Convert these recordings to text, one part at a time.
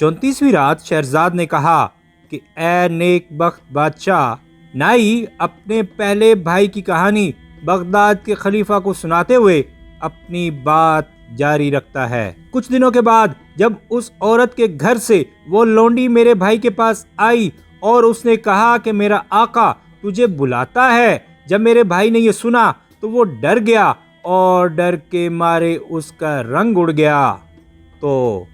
34वीं रात शहरजाद ने कहा कि ए नेक बख्त बादशाह, नाई अपने पहले भाई की कहानी बगदाद के खलीफा को सुनाते हुए अपनी बात जारी रखता है। कुछ दिनों के बाद जब उस औरत के घर से वो लौंडी मेरे भाई के पास आई और उसने कहा कि मेरा आका तुझे बुलाता है, जब मेरे भाई ने ये सुना तो वो डर गया और डर के मारे उसका रंग उड़ गया। तो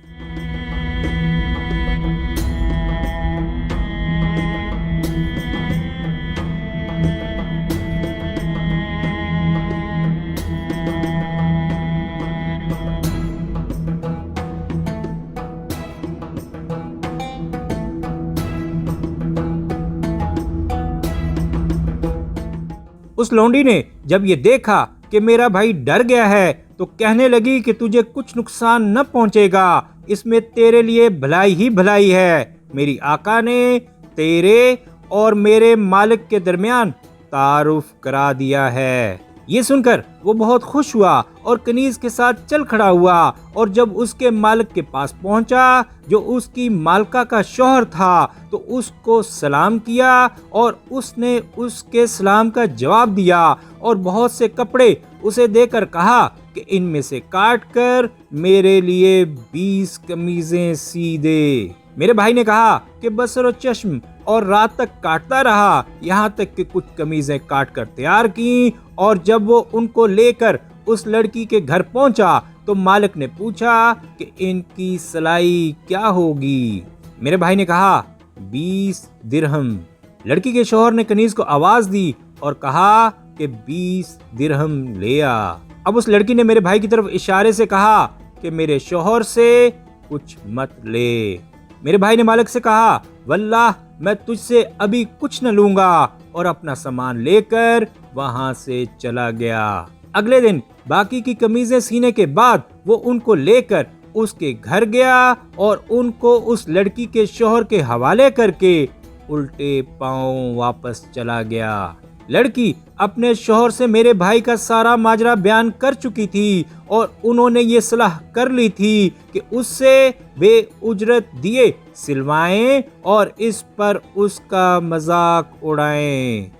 उस लौंडी ने जब ये देखा कि मेरा भाई डर गया है तो कहने लगी कि तुझे कुछ नुकसान न पहुंचेगा, इसमें तेरे लिए भलाई ही भलाई है। मेरी आका ने तेरे और मेरे मालिक के दरमियान तारुफ करा दिया है। ये सुनकर वो बहुत खुश हुआ और कनीज के साथ चल खड़ा हुआ और जब उसके मालिक के पास पहुंचा जो उसकी मालका का शौहर था तो उसको सलाम किया और उसने उसके सलाम का जवाब दिया और बहुत से कपड़े उसे देकर कहा कि इनमें से काट कर मेरे लिए 20 कमीजें सी दे। मेरे भाई ने कहा कि बसर चश्म और रात तक काटता रहा, यहाँ तक कि कुछ कमीजें काट कर तैयार की और जब वो उनको लेकर उस लड़की के घर पहुंचा तो मालिक ने पूछा कि इनकी सिलाई क्या होगी। मेरे भाई ने कहा 20 दिरहम। लड़की के शौहर ने कनीज को आवाज दी और कहा कि 20 दिरहम ले आ। अब उस लड़की ने मेरे भाई की तरफ इशारे से कहा कि मेरे शौहर से कुछ मत ले। मेरे भाई ने मालिक से कहा वल्लाह मैं तुझसे अभी कुछ न लूंगा और अपना सामान लेकर वहां से चला गया। अगले दिन बाकी की कमीजें सीने के बाद वो उनको लेकर उसके घर गया और उनको उस लड़की के शौहर के हवाले करके उल्टे पांव वापस चला गया। लड़की अपने शौहर से मेरे भाई का सारा माजरा बयान कर चुकी थी और उन्होंने ये सलाह कर ली थी कि उससे बेउजरत दिए सिलवाएं और इस पर उसका मजाक उड़ाएं।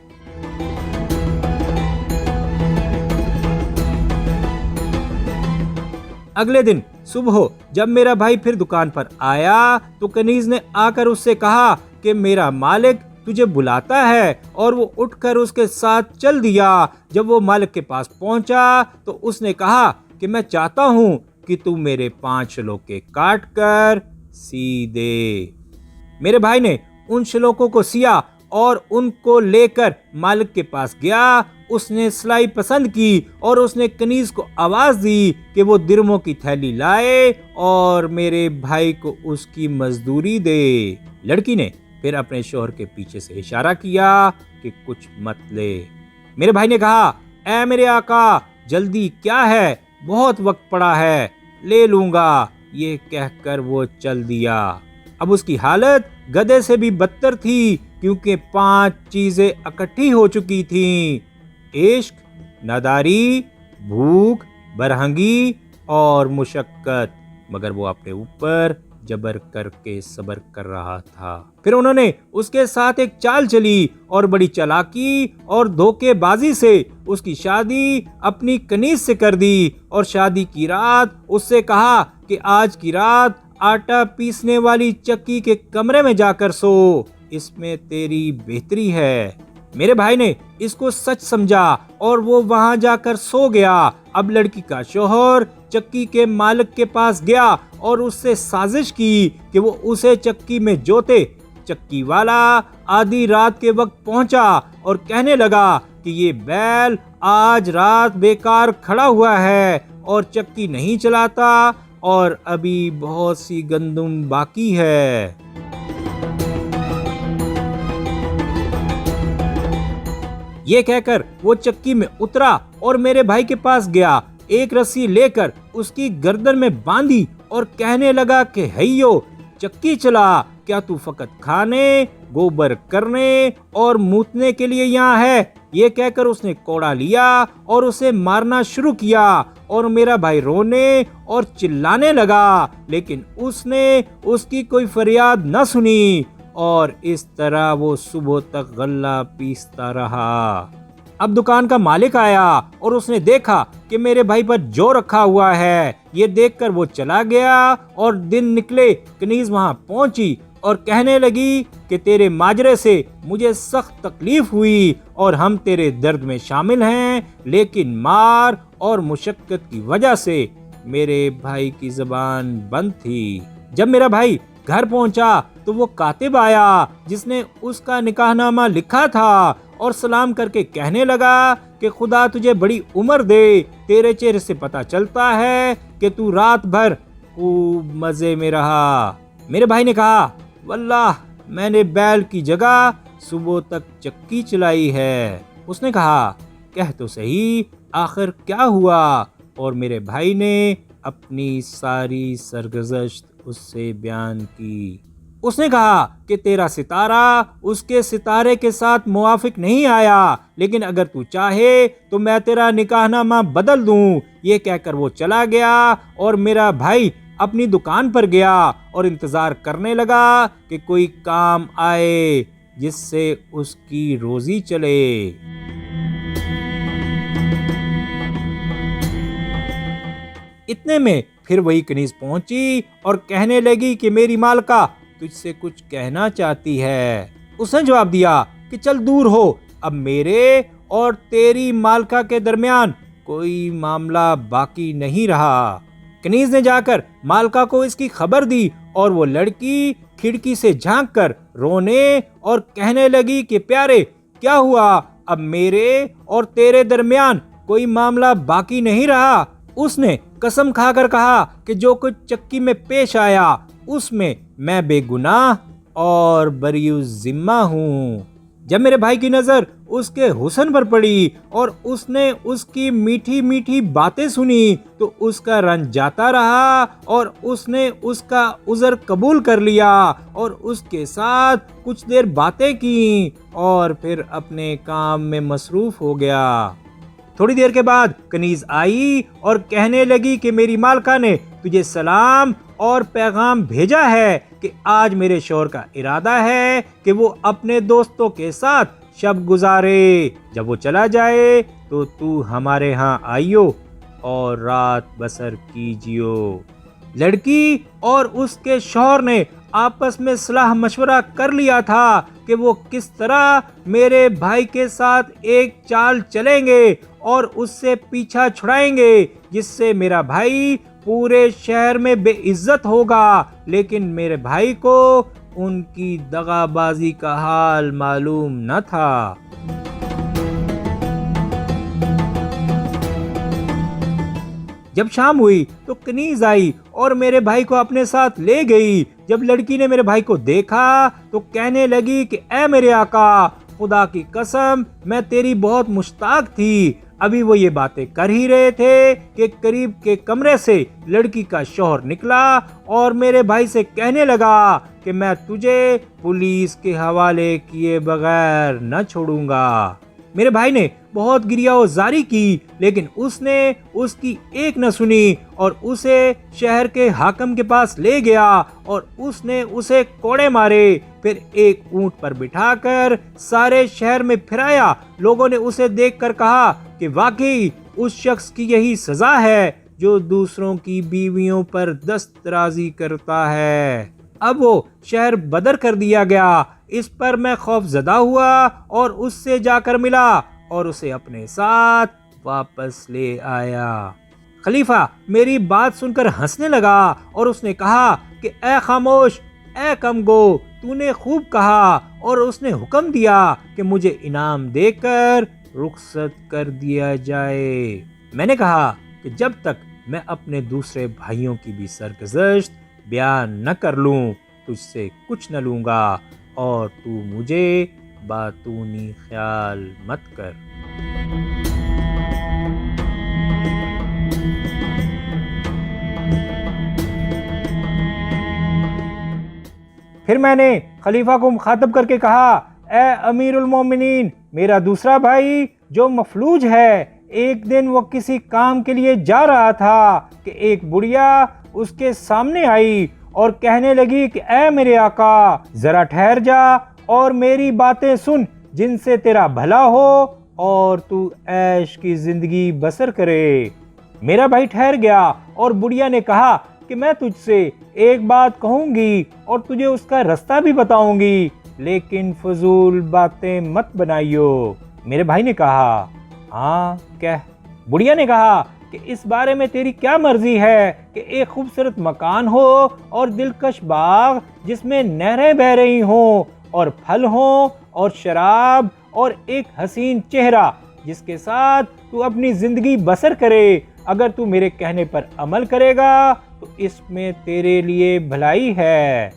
अगले दिन सुबह जब मेरा भाई फिर दुकान पर आया तो कनीज ने आकर उससे कहा कि मेरा मालिक तुझे बुलाता है और वो उठकर उसके साथ चल दिया। जब वो मालिक के पास पहुंचा तो उसने कहा कि मैं चाहता हूं कि तू मेरे 5 शलोके काट कर सी दे। मेरे भाई ने उन शलोकों को सिया और उनको लेकर मालिक के पास गया। उसने सिलाई पसंद की और उसने कनीज को आवाज दी कि वो दिरहमों की थैली लाए और मेरे भाई को उसकी मजदूरी दे। लड़की ने फिर अपने शौहर के पीछे से इशारा किया कि कुछ मत ले। मेरे भाई ने कहा ऐ मेरे आका जल्दी क्या है, बहुत वक्त पड़ा है, ले लूंगा। ये कहकर वो चल दिया। अब उसकी हालत गधे से भी बदतर थी क्योंकि 5 चीजें इकट्ठी हो चुकी थीं। इश्क, नादारी, भूख, बरहंगी और मुशक्कत, मगर वो अपने ऊपर जबर करके सबर कर रहा था। फिर उन्होंने उसके साथ एक चाल चली और बड़ी चालाकी और धोखेबाजी से उसकी शादी अपनी कनीज से कर दी और शादी की रात उससे कहा कि आज की रात आटा पीसने वाली चक्की के कमरे में जाकर सो, इसमें तेरी बेहतरी है। मेरे भाई ने इसको सच समझा और वो वहां जाकर सो गया। अब लड़की का शौहर चक्की के मालिक के पास गया और उससे साजिश की कि वो उसे चक्की में जोते। चक्की वाला आधी रात के वक्त पहुंचा और कहने लगा कि ये बैल आज रात बेकार खड़ा हुआ है और चक्की नहीं चलाता और अभी बहुत सी गंदुम बाकी है। ये कहकर वो चक्की में उतरा और मेरे भाई के पास गया। एक रस्सी लेकर उसकी गर्दन में बांधी और कहने लगा कि हइयो चक्की चला। क्या तू फकत खाने, गोबर करने और मूतने के लिए यहाँ है? ये कहकर उसने कोड़ा लिया और उसे मारना शुरू किया और मेरा भाई रोने और चिल्लाने लगा, लेकिन उसने उसकी कोई फरियाद न सुनी और इस तरह वो सुबह तक गल्ला पीसता रहा। अब दुकान का मालिक आया और उसने देखा कि मेरे भाई पर जो रखा हुआ है। ये देखकर वो चला गया और दिन निकले कनीज वहां पहुंची और कहने लगी कि तेरे माजरे से मुझे सख्त तकलीफ हुई और हम तेरे दर्द में शामिल हैं, लेकिन मार और मुशक्कत की वजह से मेरे भाई की जबान बंद थी। जब मेरा भाई घर पहुंचा तो वो कातिब आया जिसने उसका निकाहनामा लिखा था और सलाम करके कहने लगा कि खुदा तुझे बड़ी उम्र दे, तेरे चेहरे से पता चलता है कि तू रात भर खूब मजे में रहा। मेरे भाई ने कहा, वल्लाह मैंने बैल की जगह सुबह तक चक्की चलाई है। उसने कहा, कह तो सही आखिर क्या हुआ? और मेरे भाई ने अपनी सारी सरगुज़श्त उससे बयान की। उसने कहा कि तेरा सितारा उसके सितारे के साथ मुवाफिक नहीं आया, लेकिन अगर तू चाहे तो मैं तेरा निकाहनामा बदल दूं। ये कहकर वो चला गया और मेरा भाई अपनी दुकान पर गया और इंतजार करने लगा कि कोई काम आए जिससे उसकी रोजी चले। इतने में फिर वही कनीज पहुंची और कहने लगी कि मेरी मालका तुझसे कुछ कहना चाहती है। उसने जवाब दिया कि चल दूर हो, अब मेरे और तेरी मालका के दरमियान कोई मामला बाकी नहीं रहा। कनीज ने जाकर मालका को इसकी खबर दी और वो लड़की खिड़की से झांककर रोने और कहने लगी कि प्यारे क्या हुआ? अब मेरे और तेरे दरमियान कोई मामला बाकी नहीं रहा। उसने कसम खाकर कहा कि जो कुछ चक्की में पेश आया उसमें मैं बेगुनाह और बरीउ जिम्मा हूँ। जब मेरे भाई की नजर उसके हुस्न पर पड़ी और उसने उसकी मीठी मीठी बातें सुनी तो उसका रंज जाता रहा और उसने उसका उज़र कबूल कर लिया और उसके साथ कुछ देर बातें की और फिर अपने काम में मसरूफ हो गया। थोड़ी देर के बाद कनीज आई और कहने लगी कि मेरी मालका ने तुझे सलाम और पैगाम भेजा है कि आज मेरे शौहर का इरादा है कि वो अपने दोस्तों के साथ शब गुजारे। जब वो चला जाए तो तू हमारे यहाँ आइयो और रात बसर कीजियो। लड़की और उसके शौहर ने आपस में सलाह मशवरा कर लिया था कि वो किस तरह मेरे भाई के साथ एक चाल चलेंगे और उससे पीछा छुड़ाएंगे जिससे मेरा भाई पूरे शहर में बेइज्जत होगा। लेकिन मेरे भाई को उनकी दगाबाजी का हाल मालूम न था। जब शाम हुई तो कनीज आई और मेरे भाई को अपने साथ ले गई। जब लड़की ने मेरे भाई को देखा तो कहने लगी कि ऐ मेरे आका, खुदा की कसम मैं तेरी बहुत मुश्ताक थी। अभी वो ये बातें कर ही रहे थे कि करीब के कमरे से लड़की का शौहर निकला और मेरे भाई से कहने लगा कि मैं तुझे पुलिस के हवाले किए बगैर न छोड़ूंगा। मेरे भाई ने बहुत गिरियाज़ारी की, लेकिन उसने उसकी एक न सुनी और उसे शहर के हाकिम के पास ले गया और उसने उसे कोड़े मारे। फिर एक ऊंट पर बिठाकर सारे शहर में फिराया। लोगों ने उसे देखकर कहा कि वाकई उस शख्स की यही सजा है जो दूसरों की बीवियों पर दस्तराजी करता है। अब वो शहर बदर कर दिया गया। इस पर मैं खौफजदा हुआ और उससे जाकर मिला और उसे अपने साथ वापस ले आया। खलीफा मेरी बात सुनकर हंसने लगा और उसने कहा कि ए खामोश, ए कमगो, तूने खूब कहा। और उसने हुक्म दिया कि मुझे इनाम देकर रुखसत कर दिया जाए। मैंने कहा कि जब तक मैं अपने दूसरे भाइयों की भी सरगुज़श्त बयान न कर लूं तुझसे कुछ न लूंगा और तू मुझे बातूनी ख्याल मत कर। फिर मैंने खलीफा को मुखातब करके कहा, ए अमीरुल मोमिनीन, मेरा दूसरा भाई जो मफलूज है, एक दिन वो किसी काम के लिए जा रहा था कि एक बुढ़िया उसके सामने आई और कहने लगी कि ए मेरे आका, जरा ठहर जा और मेरी बातें सुन, जिनसे तेरा भला हो और तू ऐश की जिंदगी बसर करे। मेरा भाई ठहर गया और बुढ़िया ने कहा कि मैं तुझसे एक बात कहूंगी और तुझे उसका रास्ता भी बताऊंगी, लेकिन फजूल बातें मत बनाइयो। मेरे भाई ने कहा, हाँ कह। बुढ़िया ने कहा कि इस बारे में तेरी क्या मर्जी है कि एक खूबसूरत मकान हो और दिलकश बाग जिसमें नहरें बह रही हों और फल हों और शराब और एक हसीन चेहरा जिसके साथ तू अपनी जिंदगी बसर करे। अगर तू मेरे कहने पर अमल करेगा तो इसमें तेरे लिए भलाई है।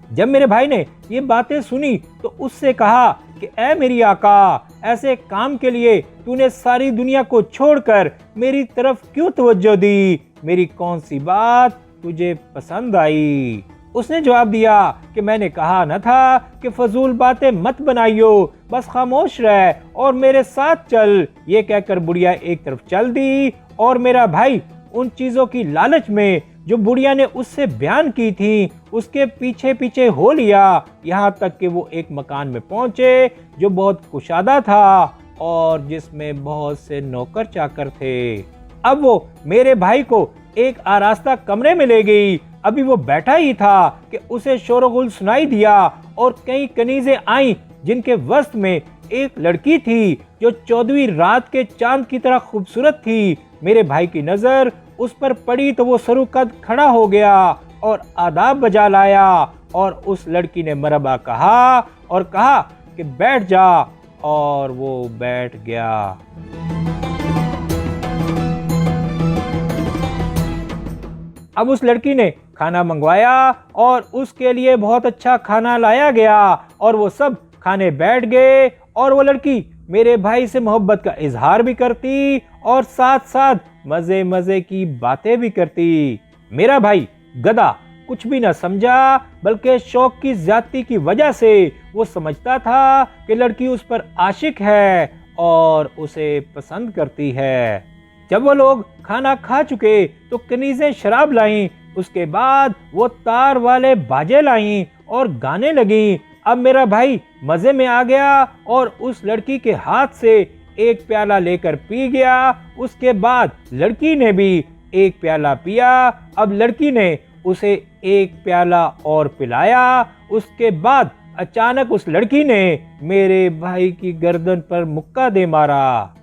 जब मेरे भाई ने ये बातें सुनी तो उससे कहा कि ऐ मेरी आका, ऐसे काम के लिए तूने सारी दुनिया को छोड़कर मेरी तरफ क्यों तवज्जो दी? मेरी कौन सी बात तुझे पसंद आई? उसने जवाब दिया कि मैंने कहा न था कि फजूल बातें मत बनाइयो, बस खामोश रह और मेरे साथ चल। ये कहकर बुढ़िया एक तरफ चल दी और मेरा भाई उन चीजों की लालच में जो बुढ़िया ने उससे बयान की थी उसके पीछे पीछे हो लिया, यहाँ तक कि वो एक मकान में पहुंचे जो बहुत कुशादा था और जिसमें बहुत से नौकर चाकर थे। अब वो मेरे भाई को एक आरास्ता कमरे में ले गई। अभी वो बैठा ही था कि उसे शोरगुल सुनाई दिया और कई कनीजें आईं जिनके वस्त में एक लड़की थी जो 14वीं रात के चांद की तरह खूबसूरत थी। मेरे भाई की नजर उस पर पड़ी तो वो सरुकद खड़ा हो गया और आदाब बजा लाया और उस लड़की ने मरहबा कहा और कहा कि बैठ जा, और वो बैठ गया। अब उस लड़की ने खाना मंगवाया और उसके लिए बहुत अच्छा खाना लाया गया और वो सब खाने बैठ गए और वो लड़की मेरे भाई से मोहब्बत का इजहार भी करती और साथ साथ मजे मजे की बातें भी करती। मेरा भाई गधा कुछ भी न समझा, बल्कि शौक की ज्यादती की वजह से वो समझता था कि लड़की उस पर आशिक है और उसे पसंद करती है। जब वो लोग खाना खा चुके तो कनीजें शराब लाईं, उसके बाद वो तार वाले बाजे लाईं और गाने लगीं। अब मेरा भाई मजे में आ गया और उस लड़की के हाथ से एक प्याला लेकर पी गया। उसके बाद लड़की ने भी एक प्याला पिया। अब लड़की ने उसे एक प्याला और पिलाया। उसके बाद अचानक उस लड़की ने मेरे भाई की गर्दन पर मुक्का दे मारा।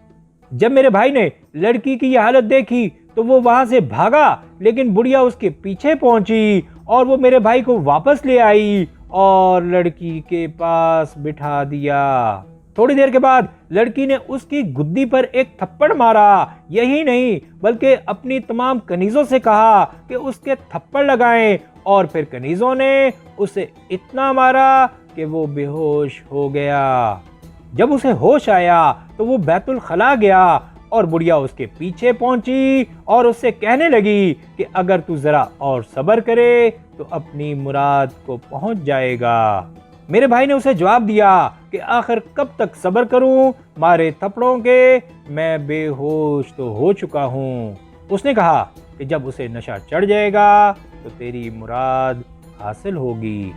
जब मेरे भाई ने लड़की की यह हालत देखी तो वो वहां से भागा, लेकिन बुढ़िया उसके पीछे पहुंची और वो मेरे भाई को वापस ले आई और लड़की के पास बिठा दिया। थोड़ी देर के बाद लड़की ने उसकी गुद्दी पर एक थप्पड़ मारा। यही नहीं बल्कि अपनी तमाम कनीजों से कहा कि उसके थप्पड़ लगाएं और फिर कनीजों ने उसे इतना मारा कि वो बेहोश हो गया। जब उसे होश आया तो वो बैतुल खला गया और बुढ़िया उसके पीछे पहुंची और उससे कहने लगी कि अगर तू जरा और सब्र करे तो अपनी मुराद को पहुंच जाएगा। मेरे भाई ने उसे जवाब दिया कि आखिर कब तक सब्र करूं, मारे थप्पड़ों के मैं बेहोश तो हो चुका हूं। उसने कहा कि जब उसे नशा चढ़ जाएगा तो तेरी मुराद हासिल होगी।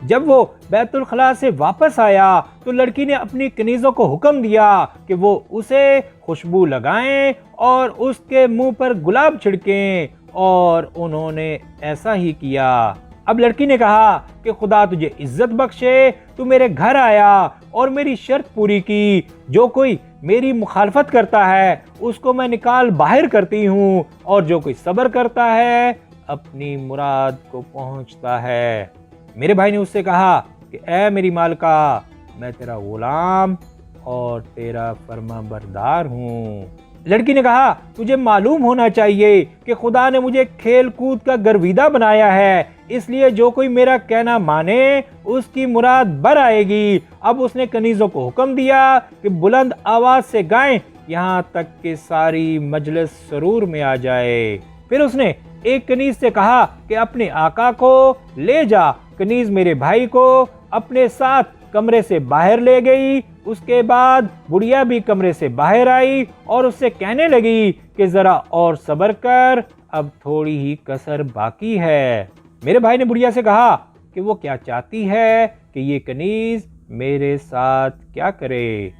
जब वो बैतुल खला से वापस आया तो लड़की ने अपनी कनीजों को हुक्म दिया कि वो उसे खुशबू लगाएं और उसके मुंह पर गुलाब छिड़कें, और उन्होंने ऐसा ही किया। अब लड़की ने कहा कि खुदा तुझे इज्जत बख्शे, तू मेरे घर आया और मेरी शर्त पूरी की। जो कोई मेरी मुखालफत करता है उसको मैं निकाल बाहर करती हूँ, और जो कोई सब्र करता है अपनी मुराद को पहुँचता है। मेरे भाई ने उससे कहा कि ऐ मेरी मालका, मैं तेरा गुलाम और तेरा फर्माबरदार हूँ। लड़की ने कहा तुझे मालूम होना चाहिए कि खुदा ने मुझे खेल कूद का गर्विदा बनाया है, इसलिए जो कोई मेरा कहना माने उसकी मुराद बर आएगी। अब उसने कनीजों को हुक्म दिया कि बुलंद आवाज से गाएं, यहाँ तक कि सारी मजलिस सरूर में आ जाए। फिर उसने एक कनीज से कहा कि अपने आका को ले जा। कनीज मेरे भाई को अपने साथ कमरे से बाहर ले गई। उसके बाद बुढ़िया भी कमरे से बाहर आई और उससे कहने लगी कि जरा और सब्र कर, अब थोड़ी ही कसर बाकी है। मेरे भाई ने बुढ़िया से कहा कि वो क्या चाहती है कि ये कनीज मेरे साथ क्या करे।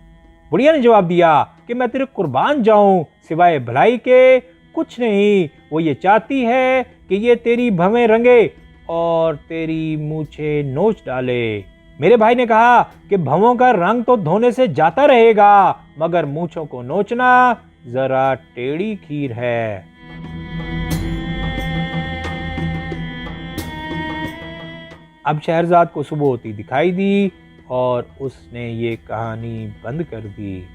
बुढ़िया ने जवाब दिया कि मैं तेरे कुर्बान जाऊं, सिवाय भलाई के कुछ नहीं। वो ये चाहती है कि ये तेरी भवें रंगे और तेरी मूछें नोच डाले। मेरे भाई ने कहा कि भवों का रंग तो धोने से जाता रहेगा, मगर मूछों को नोचना जरा टेढ़ी खीर है। अब शहरजाद को सुबह होती दिखाई दी और उसने ये कहानी बंद कर दी।